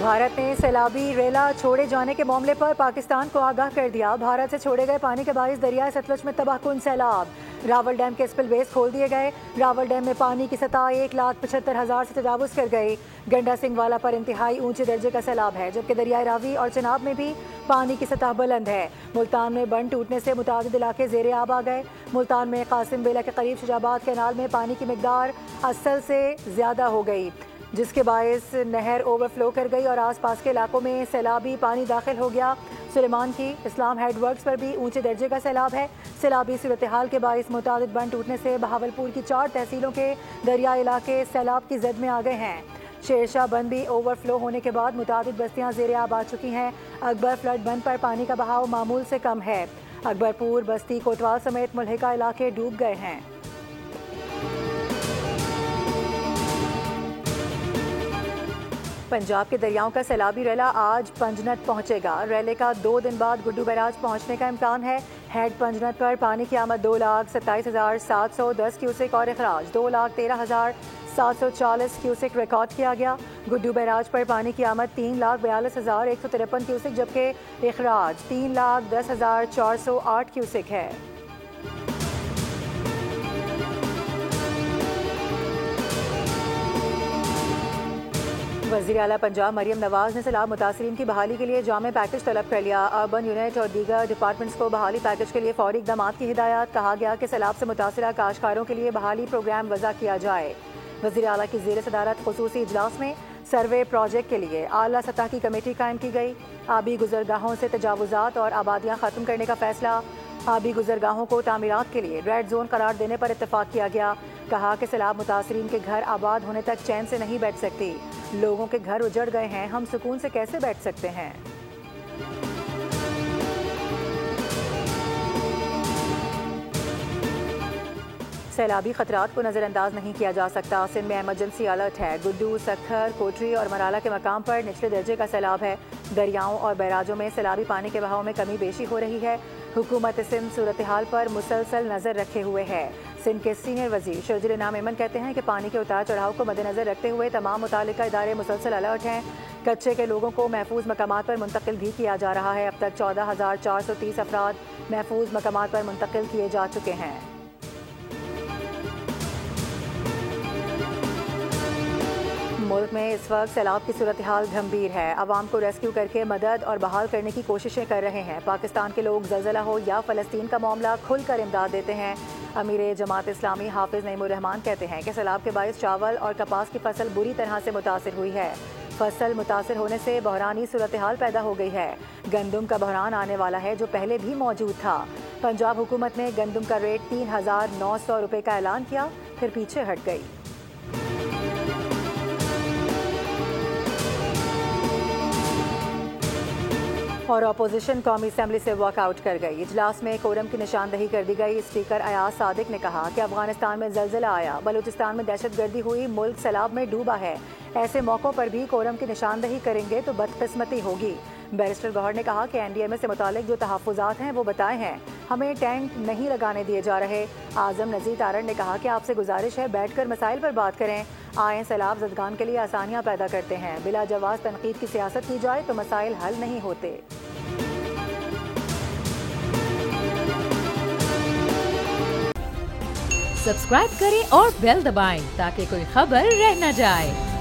भारत ने सैलाबी रेला छोड़े जाने के मामले पर पाकिस्तान को आगाह कर दिया। भारत से छोड़े गए पानी के बाइस दरियाए सतलुज में तबाहकुन सैलाब। रावल डैम के स्पिलवेज खोल दिए गए। रावल डैम में पानी की सतह 1,75,000 से तजावुज कर गई। गंडा सिंह वाला पर इंतहाई ऊंचे दर्जे का सैलाब है, जबकि दरियाए रावी और चिनाब में भी पानी की सतह बुलंद है। मुल्तान में बंद टूटने से मुतादिद इलाके ज़ेरे आब आ गए। मुल्तान में कासिम बेला के करीब शुजाबाद कैनाल में पानी की मिकदार असल से ज़्यादा हो गई, जिसके बायस नहर ओवरफ्लो कर गई और आसपास के इलाकों में सैलाबी पानी दाखिल हो गया। सुलेमान की इस्लाम हेडवर्क्स पर भी ऊंचे दर्जे का सैलाब है। सैलाबी सूरत हाल के बायस मुतादिद बंद टूटने से बहावलपुर की 4 तहसीलों के दरियाई इलाके सैलाब की जद में आ गए हैं। शेरशाह बंद भी ओवरफ्लो होने के बाद मुतादिद बस्तियां ज़ेरे आब आ चुकी हैं। अकबर फ्लड बंद पर पानी का बहाव मामूल से कम है। अकबरपुर, बस्ती, कोतवाल समेत मुल्हिका इलाके डूब गए हैं। पंजाब के दरियाओं का सैलाबी रेला आज पंजनत पहुंचेगा। रेले का 2 दिन बाद गुड्डू बैराज पहुंचने का इम्कान है। हेड पंजनत पर पानी की आमद 2,27,710 क्यूसेक और अखराज 2,13,740 क्यूसेक रिकॉर्ड किया गया। गुड्डू बैराज पर पानी की आमद 3,42,153 क्यूसेक, जबकि अखराज 3,10,408 क्यूसेक है। वज़ीर आला पंजाब मरियम नवाज ने सैलाब मुतासरीन की बहाली के लिए जामे पैकेज तलब कर लिया। अर्बन यूनिट और दीगर डिपार्टमेंट्स को बहाली पैकेज के लिए फौरी इक़दाम की हिदायत। कहा गया कि सैलाब से मुतासरा काश्तकारों के लिए बहाली प्रोग्राम वज़ा किया जाए। वज़ीर आला की ज़ेर सदारत ख़ुसूसी इजलास में सर्वे प्रोजेक्ट के लिए आला सतह की कमेटी कायम की गई। आबी गुजरगाहों से तजावुज़ात और आबादियाँ ख़त्म करने का फैसला। आबी गुजरगाहों को तामीरात के लिए रेड जोन करार देने पर इत्तफाक किया गया। कहा कि सैलाब मुतासरीन के घर आबाद होने तक चैन से नहीं बैठ सकती। लोगों के घर उजड़ गए हैं, हम सुकून से कैसे बैठ सकते हैं। सैलाबी खतरात को नज़रअंदाज नहीं किया जा सकता। सिंध में एमरजेंसी अलर्ट है। गुड्डू, सखर, कोटरी और मराला के मकाम पर निचले दर्जे का सैलाब है। दरियाओं और बैराजों में सैलाबी पानी के बहाव में कमी बेशी हो रही है। हुकूमत सिंध सूरत हाल पर मुसलसल नज़र रखे हुए है। सिंध के सीनियर वजीर शर्जील इनाम एमन कहते हैं कि पानी के उतार चढ़ाव को मद्देनजर रखते हुए तमाम मुतालिका इदारे मुसलसल अलर्ट हैं। कच्चे के लोगों को महफूज मकामात पर मुंतकिल भी किया जा रहा है। अब तक 14,430 अफराद महफूज मकामात पर मुंतकिल किए जा चुके हैं। मुल्क में इस वक्त सैलाब की सूरत हाल गंभीर है। अवाम को रेस्क्यू करके मदद और बहाल करने की कोशिशें कर रहे हैं। पाकिस्तान के लोग ज़लज़ला हो या फ़लस्तीन का मामला खुलकर इमदाद देते हैं। अमीर जमात इस्लामी हाफिज़ नईमुर रहमान कहते हैं कि सैलाब के बायस चावल और कपास की फसल बुरी तरह से मुतासिर हुई है। फसल मुतासिर होने से बहरानी सूरत हाल पैदा हो गई है। गंदम का बहरान आने वाला है, जो पहले भी मौजूद था। पंजाब हुकूमत ने गंदम का रेट 3,900 रुपये का ऐलान किया, फिर पीछे हट गई। और अपोजिशन कौमी असम्बली से वॉकआउट कर गई। इजलास में कोरम की निशानदही कर दी गई। स्पीकर अयाज सादिक ने कहा कि अफगानिस्तान में ज़लज़ला आया, बलूचिस्तान में दहशतगर्दी हुई, मुल्क सैलाब में डूबा है। ऐसे मौक़ों पर भी कोरम की निशानदही करेंगे तो बदकिस्मती होगी। बैरिस्टर गौहर ने कहा कि NDMA से मुतालिक जो तहफ़्फ़ुज़ात हैं वो बताए हैं, हमें टेंट नहीं लगाने दिए जा रहे। आज़म नज़ीर तारड़ ने कहा कि आपसे गुजारिश है बैठकर मसाइल पर बात करें। आए सैलाब ज़दगान के लिए आसानियाँ पैदा करते हैं। बिला जवाज़ तनकीद की सियासत की जाए तो मसाइल हल नहीं होते। सब्सक्राइब करें और बेल दबाएं ताकि कोई खबर रह न जाए।